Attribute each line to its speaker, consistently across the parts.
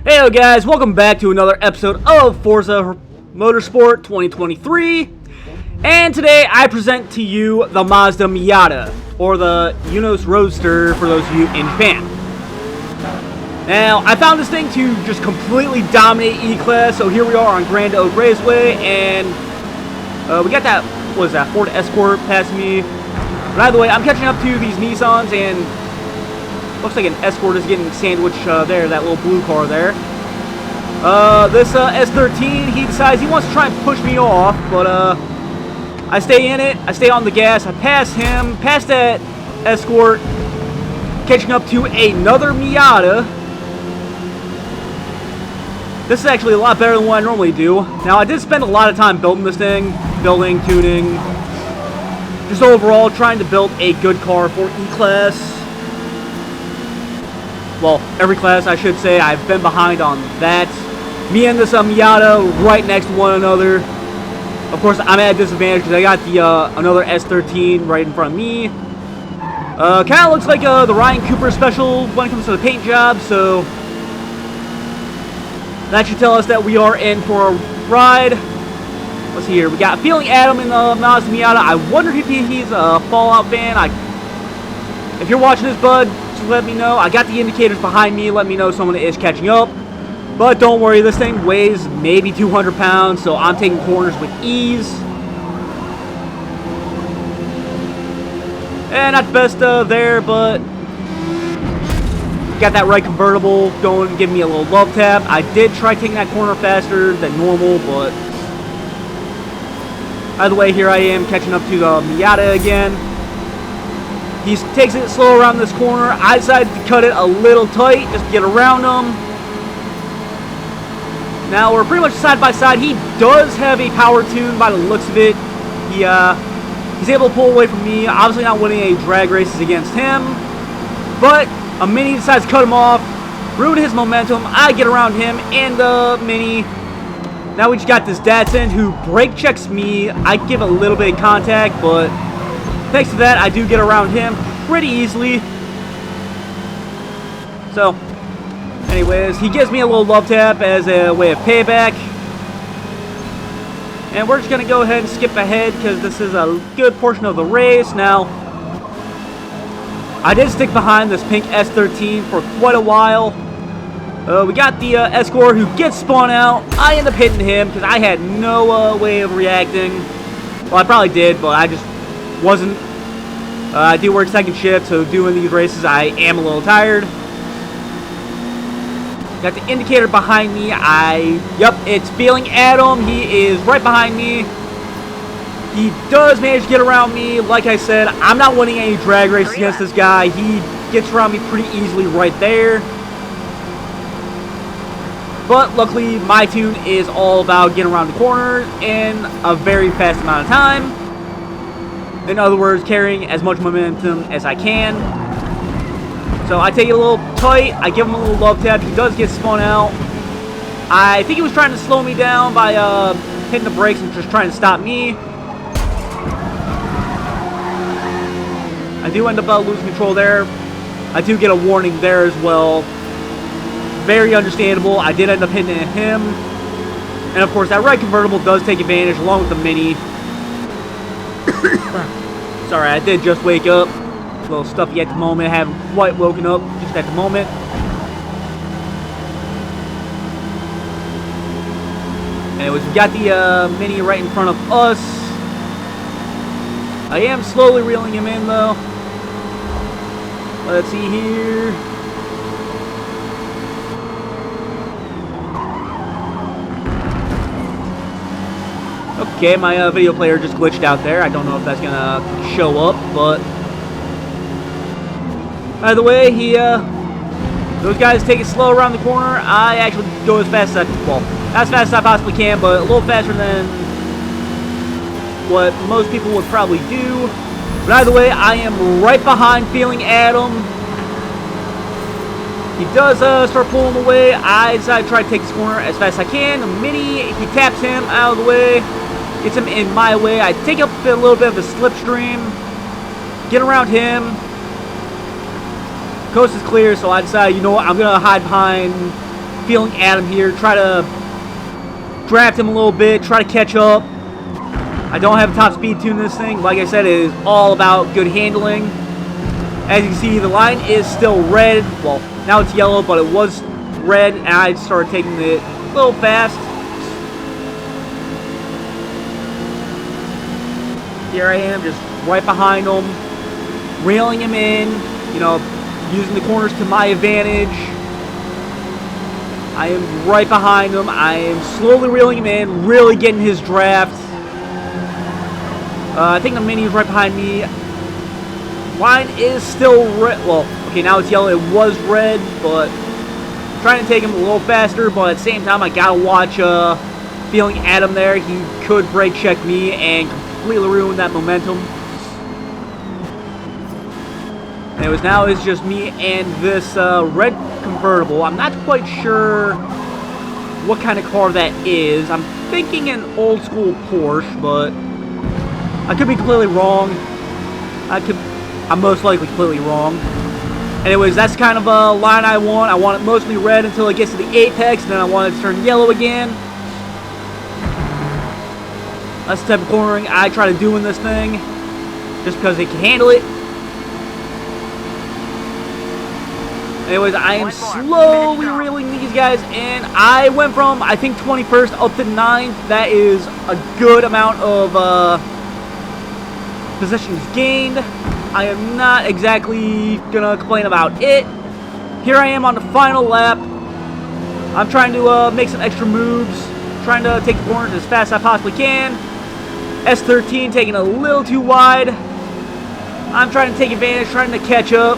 Speaker 1: Heyo guys, welcome back to another episode of Forza Motorsport 2023. And today I present to you the Mazda Miata, or the Unos Roadster for those of you in Japan. Now, I found this thing to just completely dominate E-Class, so here we are on Grand Oak Raceway, and we got that, what is that, Ford Escort passing me. But either way, I'm catching up to these Nissans, and looks like an Escort is getting sandwiched there, that little blue car there. This S13, he decides he wants to try and push me off, but I stay in it, I stay on the gas, I pass him, pass that Escort, catching up to another Miata. This is actually a lot better than what I normally do. Now, I did spend a lot of time building this thing, building, tuning, just overall trying to build a good car for E-Class. Well, every class, I should say. I've been behind on that. Me and this Miata right next to one another. Of course, I'm at a disadvantage because I got the another S13 right in front of me. Kind of looks like the Ryan Cooper special when it comes to the paint job, so that should tell us that we are in for a ride. Let's see here. We got Feeling Adam in the Mazda Miata. I wonder if he's a Fallout fan. If you're watching this, bud, let me know. I got the indicators behind me, let me know someone is catching up. But don't worry, this thing weighs maybe 200 pounds, so I'm taking corners with ease. And not the best there, but got that right convertible going, giving me a little love tap. I did try taking that corner faster than normal, but either way, here I am catching up to the Miata again. He takes it slow around this corner. I decided to cut it a little tight just to get around him. Now we're pretty much side by side. He does have a power tune by the looks of it. He's able to pull away from me. Obviously not winning any drag races against him. But a Mini decides to cut him off, ruin his momentum. I get around him and the Mini. Now we just got this Datsun who brake checks me. I give a little bit of contact, but thanks to that, I do get around him pretty easily. So, anyways, he gives me a little love tap as a way of payback. And we're just going to go ahead and skip ahead because this is a good portion of the race. Now, I did stick behind this pink S13 for quite a while. We got the Escort who gets spun out. I end up hitting him because I had no way of reacting. Well, I probably did, but I just wasn't. I do work second shift, so doing these races I am a little tired. Got the indicator behind me. Yep, it's Feeling Adam. He is right behind me. He does manage to get around me. Like I said, I'm not winning any drag races against this guy. He gets around me pretty easily right there. But luckily, my tune is all about getting around the corner in a very fast amount of time. In other words, carrying as much momentum as I can. So I take it a little tight. I give him a little love tap. He does get spun out. I think he was trying to slow me down by hitting the brakes and just trying to stop me. I do end up losing control there. I do get a warning there as well. Very understandable. I did end up hitting him. And of course, that red convertible does take advantage along with the Mini. Sorry, I did just wake up. A little stuffy at the moment. I haven't quite woken up just at the moment. Anyways, we got the Mini right in front of us. I am slowly reeling him in though. Let's see here. Okay, my video player just glitched out there. I don't know if that's gonna show up, but by the way, those guys take it slow around the corner. I actually go as fast as not as fast as I possibly can, but a little faster than what most people would probably do. But either way, I am right behind Feeling Adam. He does start pulling away. I decide to try to take this corner as fast as I can. The Mini, he taps him out of the way. Gets him in my way. I take up a little bit of a slipstream. Get around him. Coast is clear, so I decided, you know what, I'm going to hide behind feeling Adam here, try to draft him a little bit, try to catch up. I don't have a top speed tune in this thing. Like I said, it is all about good handling. As you can see, the line is still red. Well, now it's yellow, but it was red, and I started taking it a little fast. Here I am, just right behind him, reeling him in, you know, using the corners to my advantage. I am right behind him. I am slowly reeling him in, really getting his draft. I think the Mini is right behind me. Line is still red. Well, okay, now it's yellow. It was red, but I'm trying to take him a little faster. But at the same time, I gotta watch feeling Adam there. He could brake check me and completely ruin that momentum. Anyways, now it's just me and this red convertible. I'm not quite sure what kind of car that is. I'm thinking an old school Porsche, but I could be completely wrong. I'm most likely completely wrong. Anyways, that's kind of a line I want. I want it mostly red until it gets to the apex, and then I want it to turn yellow again. That's the type of cornering I try to do in this thing, just because it can handle it. Anyways, I am slowly reeling these guys in. I went from, I think, 21st up to 9th. That is a good amount of positions gained. I am not exactly gonna complain about it. Here I am on the final lap. I'm trying to make some extra moves, trying to take the corners as fast as I possibly can. S13 taking a little too wide. I'm trying to take advantage, trying to catch up.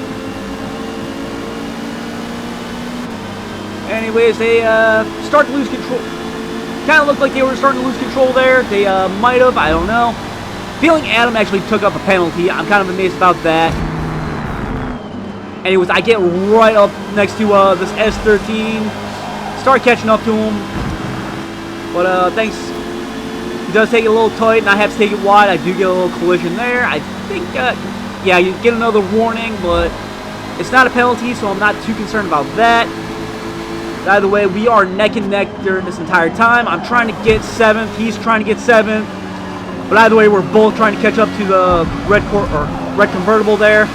Speaker 1: Anyways, they start to lose control. Kind of looked like they were starting to lose control there. They might have, I don't know. Feeling Adam actually took up a penalty. I'm kind of amazed about that. Anyways, I get right up next to this S13. Start catching up to him. But thanks. He does take it a little tight, and I have to take it wide. I do get a little collision there. I think, yeah, you get another warning, but it's not a penalty, so I'm not too concerned about that. Either way, we are neck and neck during this entire time. I'm trying to get 7th. He's trying to get 7th. But either way, we're both trying to catch up to the red convertible there.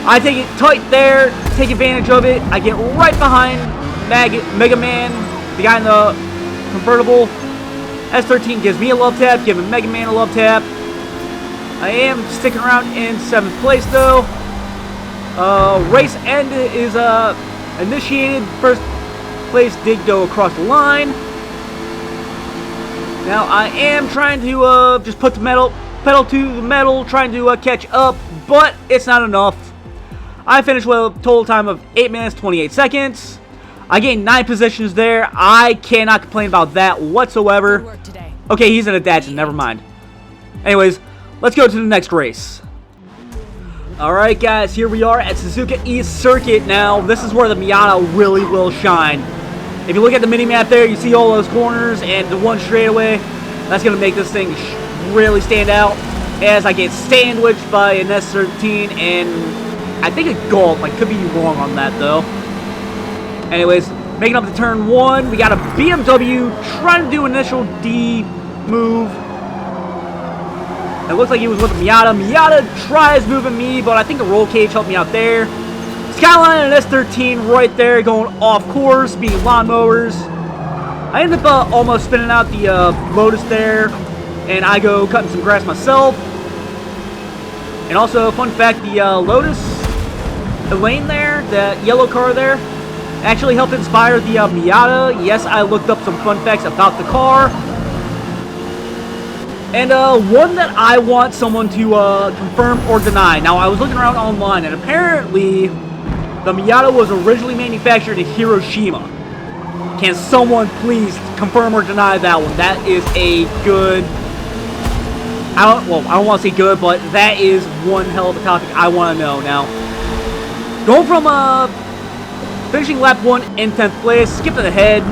Speaker 1: I take it tight there, take advantage of it. I get right behind Mega Man, the guy in the convertible. S13 gives me a love tap, giving Mega Man a love tap. I am sticking around in 7th place though. Race end is initiated. First place did go across the line. Now I am trying to just put the pedal to the metal, trying to catch up, but it's not enough. I finished with a total time of 8 minutes 28 seconds. I gained 9 positions there. I cannot complain about that whatsoever.
Speaker 2: Good work today.
Speaker 1: Okay, he's in a Datsun, never mind. Anyways, let's go to the next race. Alright guys, here we are at Suzuka East Circuit now. This is where the Miata really will shine. If you look at the mini-map there, you see all those corners and the one straightaway. That's going to make this thing really stand out. As I get sandwiched by an S13 and I think a Golf. I could be wrong on that though. Anyways, making up to turn 1. We got a BMW trying to do initial D move. It looks like he was with a Miata. Miata tries moving me, but I think the roll cage helped me out there. Skyline and S13 right there going off course, being lawnmowers. I end up almost spinning out the Lotus there, and I go cutting some grass myself. And also, fun fact, the Lotus, the lane there, that yellow car there, actually helped inspire the Miata. Yes, I looked up some fun facts about the car. And one that I want someone to confirm or deny. Now, I was looking around online, and apparently the Miata was originally manufactured in Hiroshima. Can someone please confirm or deny that one? That is a good... I don't want to say good, but that is one hell of a topic I want to know. Now, going from finishing lap 1 in 10th place, skipping ahead.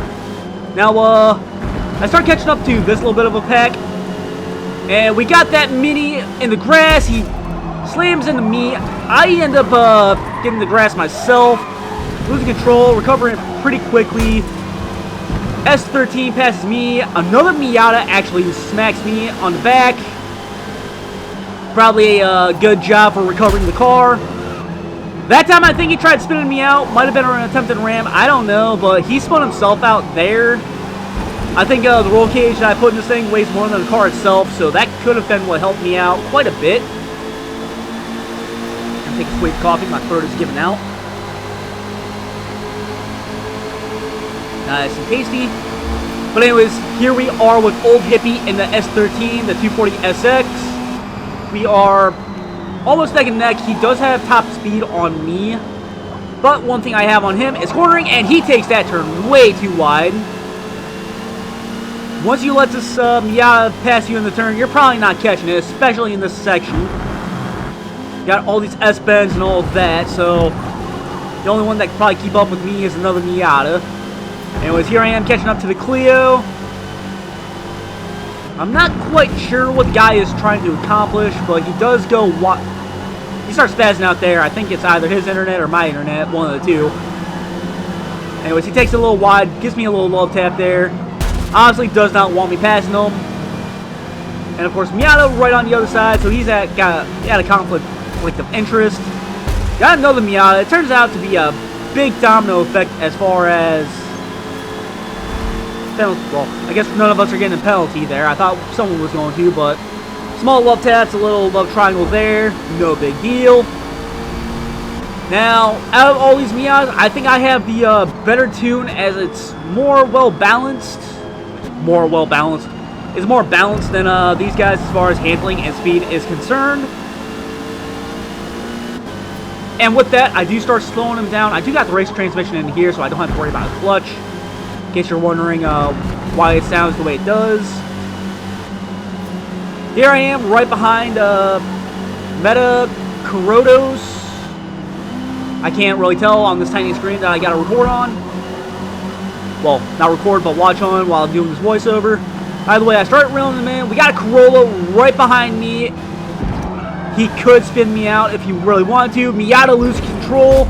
Speaker 1: Now, I start catching up to this little bit of a pack. And we got that Mini in the grass. He slams into me. I end up getting the grass myself, losing control, recovering pretty quickly. S13 passes me. Another Miata actually smacks me on the back. Probably a good job for recovering the car. That time I think he tried spinning me out. Might have been an attempted ram. I don't know, but he spun himself out there. I think the roll cage that I put in this thing weighs more than the car itself, so that could have been what helped me out quite a bit. I'm taking a sweet coffee. My throat is giving out. Nice and tasty. But anyways, here we are with Old Hippie in the S13, the 240 SX. We are almost neck and neck. He does have top speed on me. But one thing I have on him is cornering, and he takes that turn way too wide. Once you let this Miata pass you in the turn, you're probably not catching it, especially in this section. You got all these S-bends and all of that, so the only one that can probably keep up with me is another Miata. Anyways, here I am catching up to the Clio. I'm not quite sure what the guy is trying to accomplish, but he does go he starts spazzing out there. I think it's either his internet or my internet, one of the two. Anyways, he takes it a little wide, gives me a little love tap there. Honestly, does not want me passing him. And of course, Miata right on the other side, so he's got a conflict of interest. Got another Miata. It turns out to be a big domino effect as far as penalty. Well, I guess none of us are getting a penalty there. I thought someone was going to, but small love taps, a little love triangle there. No big deal. Now, out of all these Miatas, I think I have the better tune as it's more well-balanced. It's more balanced than these guys as far as handling and speed is concerned. And with that, I do start slowing them down. I do got the race transmission in here, so I don't have to worry about a clutch. In case you're wondering why it sounds the way it does. Here I am, right behind Meta Corodos. I can't really tell on this tiny screen that I got to record on. Well, not record, but watch on while I'm doing this voiceover. By the way, I start reeling him in. We got a Corolla right behind me. He could spin me out if he really wanted to. Miata loses control.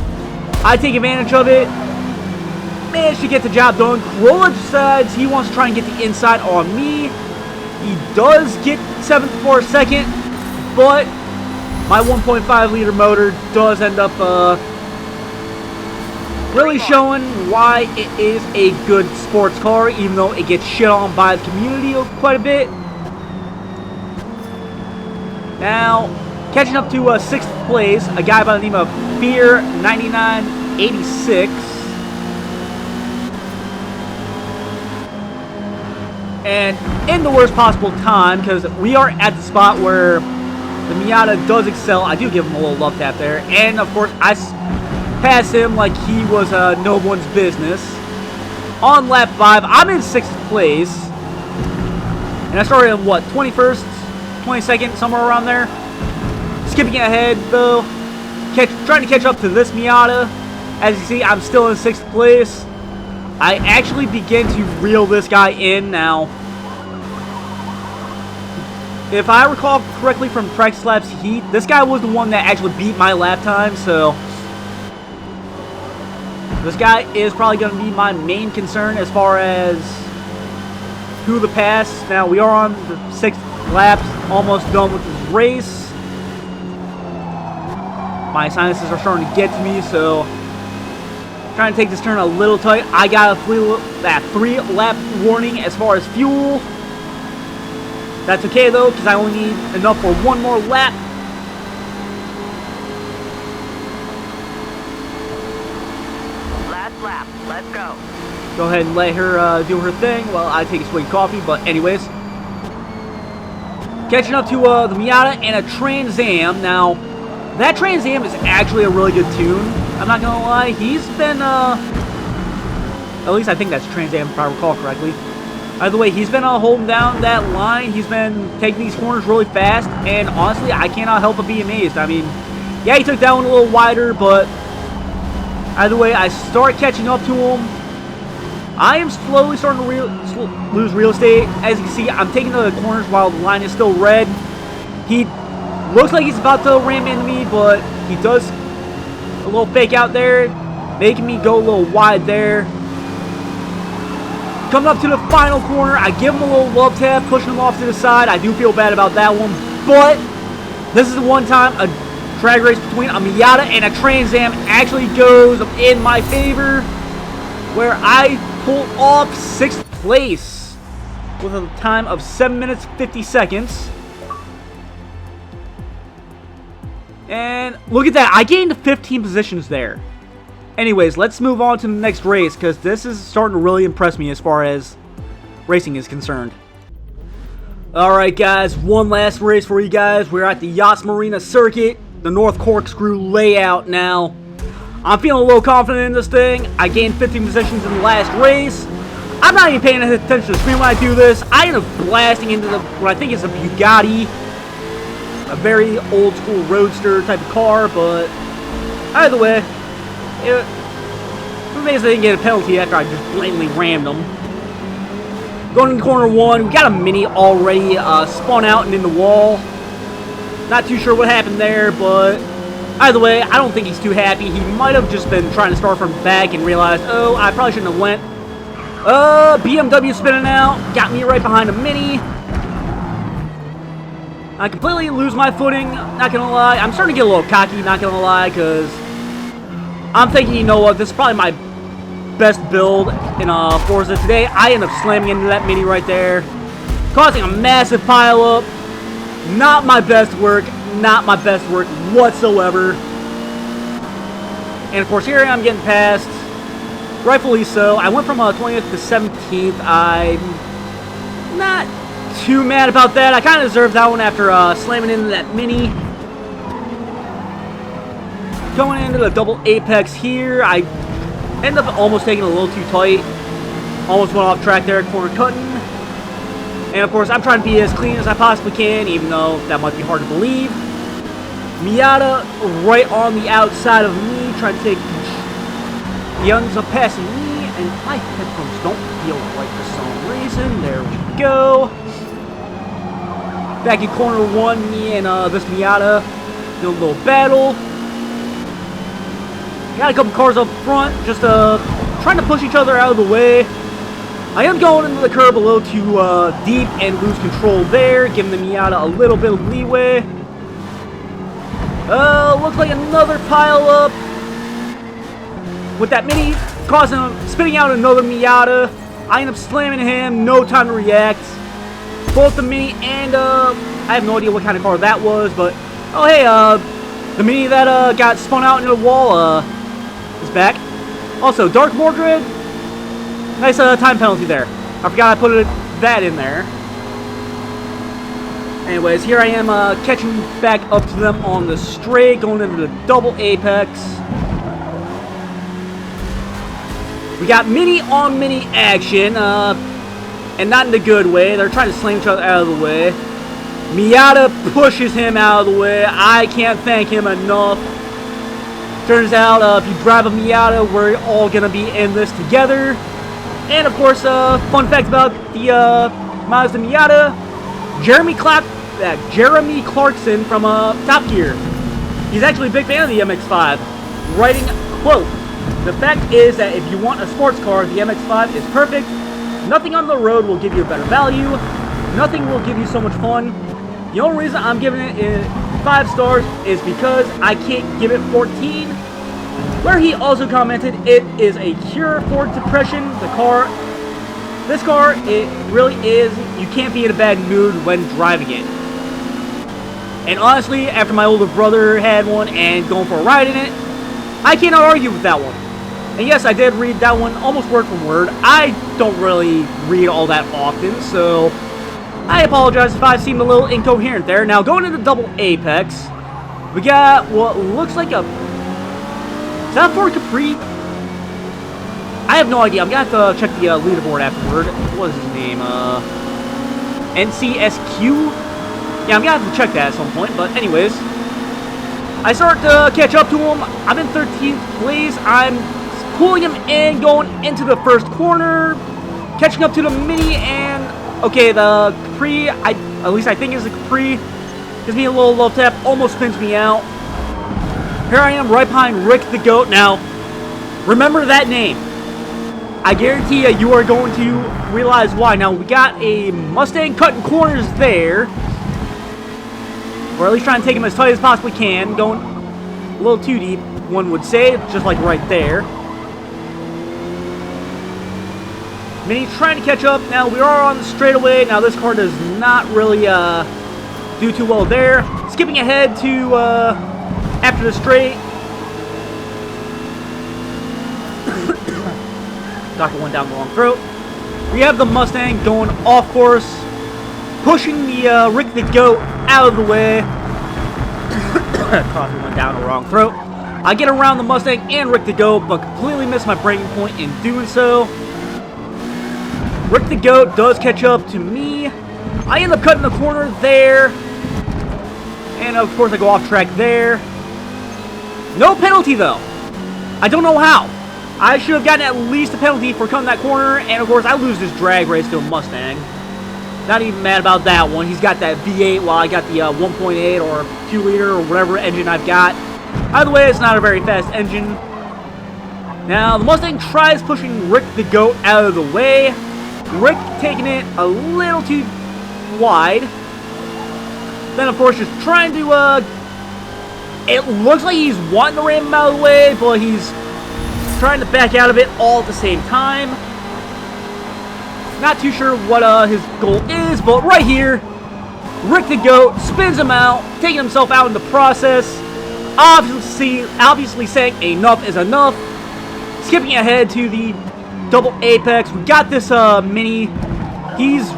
Speaker 1: I take advantage of it. Managed to get the job done. Corolla decides he wants to try and get the inside on me. He does get 7th for a second, but my 1.5 liter motor does end up really showing why it is a good sports car, even though it gets shit on by the community quite a bit. Now, catching up to 6th place, a guy by the name of Fear9986. And in the worst possible time, because we are at the spot where the Miata does excel. I do give him a little love tap there. And, of course, I pass him like he was no one's business. On lap 5, I'm in 6th place. And I started in, what, 21st, 22nd, somewhere around there. Skipping ahead, though. Trying to catch up to this Miata. As you see, I'm still in 6th place. I actually begin to reel this guy in now. If I recall correctly from practice laps heat, this guy was the one that actually beat my lap time, so this guy is probably going to be my main concern as far as who to pass. Now, we are on the 6th lap, almost done with this race. My sinuses are starting to get to me, so trying to take this turn a little tight. I got a 3-lap warning as far as fuel. That's okay, though, because I only need enough for one more lap.
Speaker 2: Last lap. Let's go.
Speaker 1: Go ahead and let her do her thing while I take a swig of coffee. But anyways, catching up to the Miata and a Trans Am. Now, that Trans Am is actually a really good tune. I'm not going to lie. He's been, at least I think that's Trans Am if I recall correctly. By the way, he's been holding down that line. He's been taking these corners really fast. And honestly, I cannot help but be amazed. I mean, yeah, he took that one a little wider, but either way, I start catching up to him. I am slowly starting to lose real estate. As you can see, I'm taking the corners while the line is still red. He looks like he's about to ram into me, but he does a little fake out there, making me go a little wide there. Coming up to the final corner, I give him a little love tap, pushing him off to the side. I do feel bad about that one, but this is the one time a drag race between a Miata and a Trans Am actually goes in my favor, where I pull off 6th place with a time of 7 minutes 50 seconds. And look at that, I gained 15 positions there. Anyways, let's move on to the next race, because this is starting to really impress me as far as racing is concerned. Alright guys, one last race for you guys. We're at the Yachts Marina circuit, the North Corkscrew layout now. I'm feeling a little confident in this thing. I gained 15 positions in the last race. I'm not even paying attention to the screen when I do this. I end up blasting into what I think is a Bugatti. A very old school roadster type of car, but either way, it amazing they didn't get a penalty after I just blatantly rammed them. Going into corner 1, we got a Mini already spun out and in the wall. Not too sure what happened there, but either way, I don't think he's too happy. He might have just been trying to start from the back and realized, oh, I probably shouldn't have went. BMW spinning out, got me right behind a Mini. I completely lose my footing, not gonna lie. I'm starting to get a little cocky, not gonna lie, because I'm thinking, you know what, this is probably my best build in Forza today. I end up slamming into that Mini right there, causing a massive pileup. Not my best work, not my best work whatsoever. And of course, here I am getting passed, rightfully so. I went from 20th to 17th. I'm not too mad about that. I kind of deserved that one after slamming into that Mini. Going into the double apex here, I end up almost taking it a little too tight. Almost went off track there at corner cutting. And of course, I'm trying to be as clean as I possibly can, even though that might be hard to believe. Miata right on the outside of me, trying to take the ends up passing me, and my headphones don't feel right for some reason. There we go. Back in corner 1, me and this Miata doing a little battle. Got a couple cars up front, just trying to push each other out of the way. I am going into the curb a little too deep and lose control there, giving the Miata a little bit of leeway. Looks like another pile up with that Mini, spitting out another Miata. I end up slamming him, no time to react. Both the Mini and I have no idea what kind of car that was, but oh hey, the Mini that got spun out into the wall is back. Also, Dark Mordred, nice time penalty there. I forgot I put that in there. Anyways, here I am catching back up to them on the straight, going into the double apex. We got Mini on Mini action, and not in the good way. They're trying to slam each other out of the way. Miata pushes him out of the way. I can't thank him enough. Turns out, if you drive a Miata, we're all going to be in this together. And of course, fun fact about the Mazda Miata, Jeremy Clarkson from Top Gear. He's actually a big fan of the MX-5. Writing, quote, "The fact is that if you want a sports car, the MX-5 is perfect. Nothing on the road will give you a better value. Nothing will give you so much fun. The only reason I'm giving it 5 stars is because I can't give it 14. Where he also commented, it is a cure for depression. This car, it really is. You can't be in a bad mood when driving it. And honestly, after my older brother had one and going for a ride in it, I cannot argue with that one. And yes, I did read that one almost word for word. I don't really read all that often, so I apologize if I seemed a little incoherent there. Now, going into double apex, we got what looks like a... Is that a Ford Capri? I have no idea. I'm going to have to check the leaderboard afterward. What is his name? NCSQ? Yeah, I'm going to have to check that at some point. But anyways, I start to catch up to him. I'm in 13th place. I'm pulling him in, going into the first corner, catching up to the Mini, and... Okay, the Capri, at least I think it's the Capri, gives me a little love tap, almost spins me out. Here I am right behind Rick the Goat. Now, remember that name. I guarantee you are going to realize why. Now, we got a Mustang cutting corners there. Or at least trying to take him as tight as possibly can. Going a little too deep, one would say, just like right there. Mini trying to catch up. Now, we are on the straightaway. Now, this car does not really do too well there. Skipping ahead to after the straight. Doctor went down the wrong throat. We have the Mustang going off course, pushing the Rick the Goat out of the way. Coffee went down the wrong throat. I get around the Mustang and Rick the Goat, but completely miss my braking point in doing so. Rick the Goat does catch up to me. I end up cutting the corner there. And of course I go off track there. No penalty though. I don't know how. I should have gotten at least a penalty for cutting that corner. And of course I lose this drag race to a Mustang. Not even mad about that one. He's got that V8 while I got the 1.8 or 2 liter or whatever engine I've got. Either way, it's not a very fast engine. Now the Mustang tries pushing Rick the Goat out of the way. Rick taking it a little too wide. Then, of course, just trying to, it looks like he's wanting to ram him out of the way, but he's trying to back out of it all at the same time. Not too sure what his goal is, but right here, Rick the Goat spins him out, taking himself out in the process. Obviously saying enough is enough. Skipping ahead to the double apex. We got this Mini. He's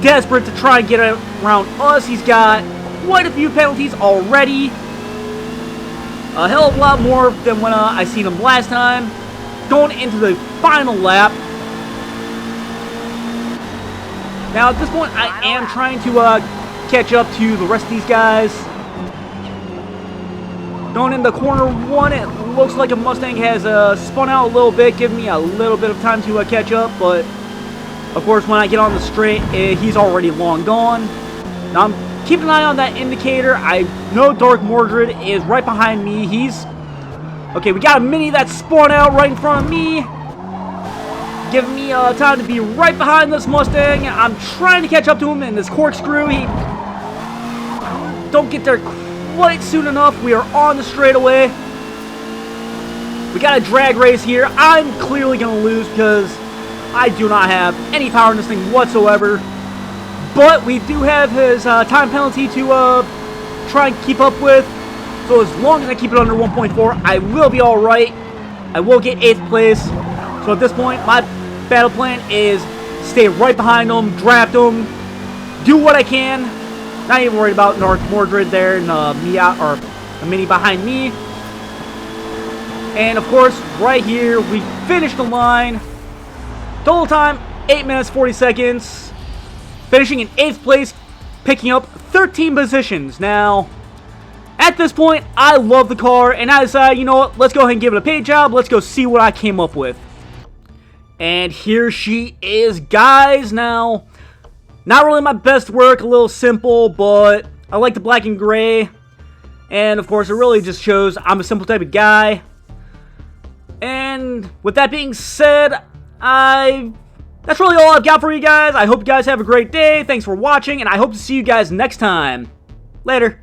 Speaker 1: desperate to try and get around us. He's got quite a few penalties already. A hell of a lot more than when I seen him last time. Going into the final lap. Now at this point I am trying to catch up to the rest of these guys. Going into corner one, it looks like a Mustang has spun out a little bit, giving me a little bit of time to catch up, but of course when I get on the straight, he's already long gone. Now I'm keeping an eye on that indicator. I know Dark Mordred is right behind me. Okay, we got a Mini that spun out right in front of me, giving me time to be right behind this Mustang. I'm trying to catch up to him in this corkscrew. He don't get there quite soon enough. We are on the straightaway. We got a drag race here. I'm clearly going to lose because I do not have any power in this thing whatsoever. But we do have his time penalty to try and keep up with. So as long as I keep it under 1.4, I will be alright. I will get 8th place. So at this point, my battle plan is stay right behind him, draft him, do what I can. Not even worried about Dark Mordred there and Miata or the Mini behind me. And of course, right here, we finished the line. Total time, 8 minutes, 40 seconds. Finishing in 8th place, picking up 13 positions. Now, at this point, I love the car, and I decided, you know what, let's go ahead and give it a paint job. Let's go see what I came up with. And here she is, guys. Now, not really my best work, a little simple, but I like the black and gray. And, of course, it really just shows I'm a simple type of guy. And with that being said, that's really all I've got for you guys. I hope you guys have a great day. Thanks for watching, and I hope to see you guys next time. Later.